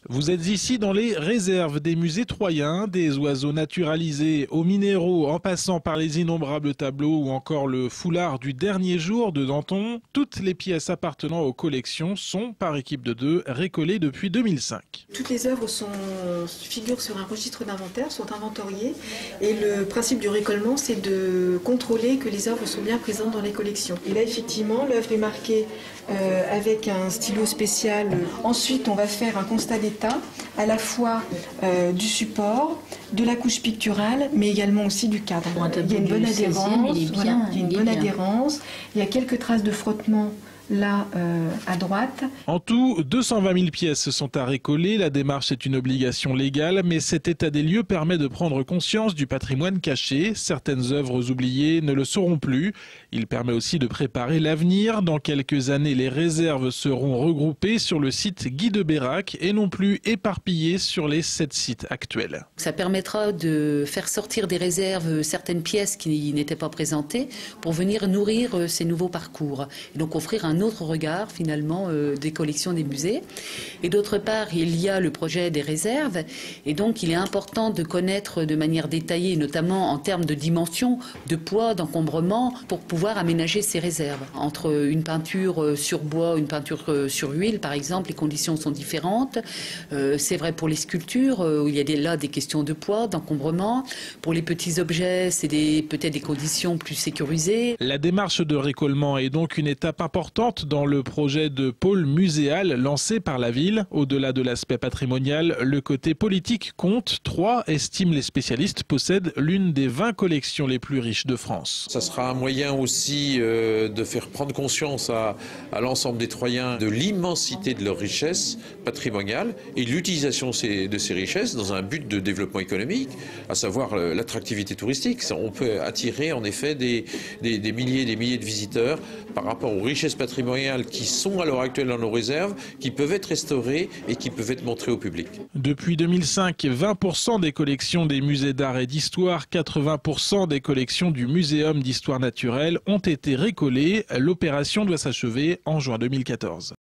Vous êtes ici dans les réserves des musées troyens, des oiseaux naturalisés aux minéraux en passant par les innombrables tableaux ou encore le foulard du dernier jour de Danton. Toutes les pièces appartenant aux collections sont, par équipe de deux, récollées depuis 2005. Toutes les œuvres figurent sur un registre d'inventaire, sont inventoriées et le principe du récollement c'est de contrôler que les œuvres sont bien présentes dans les collections. Et là effectivement l'œuvre est marquée avec un stylo spécial. Ensuite on va faire un constat d'état à la fois du support, de la couche picturale, mais également aussi du cadre. Il y a une bonne adhérence, il y a quelques traces de frottement là à droite. En tout, 220 000 pièces sont à récoller. La démarche est une obligation légale, mais cet état des lieux permet de prendre conscience du patrimoine caché. Certaines œuvres oubliées ne le seront plus. Il permet aussi de préparer l'avenir. Dans quelques années, les réserves seront regroupées sur le site Guy de Bérac et non plus éparpillées sur les 7 sites actuels. Ça permettra de faire sortir des réserves certaines pièces qui n'étaient pas présentées pour venir nourrir ces nouveaux parcours. Et donc offrir un autre regard finalement des collections des musées. Et d'autre part, il y a le projet des réserves et donc il est important de connaître de manière détaillée, notamment en termes de dimension, de poids, d'encombrement, pour pouvoir aménager ces réserves. Entre une peinture sur bois, une peinture sur huile par exemple, les conditions sont différentes. C'est vrai pour les sculptures, où il y a là des questions de poids, d'encombrement. Pour les petits objets, c'est peut-être des conditions plus sécurisées. La démarche de récollement est donc une étape importante dans le projet de pôle muséal lancé par la ville. Au-delà de l'aspect patrimonial, le côté politique compte. Troyes, estiment les spécialistes, possède l'une des 20 collections les plus riches de France. Ça sera un moyen aussi de faire prendre conscience à l'ensemble des Troyens de l'immensité de leur richesse patrimoniale et l'utilisation de ces richesses dans un but de développement économique, à savoir l'attractivité touristique. On peut attirer en effet des milliers et des milliers de visiteurs par rapport aux richesses patrimoniales qui sont à l'heure actuelle dans nos réserves, qui peuvent être restaurées et qui peuvent être montrées au public. Depuis 2005, 20% des collections des musées d'art et d'histoire, 80% des collections du Muséum d'histoire naturelle ont été récollées. L'opération doit s'achever en juin 2014.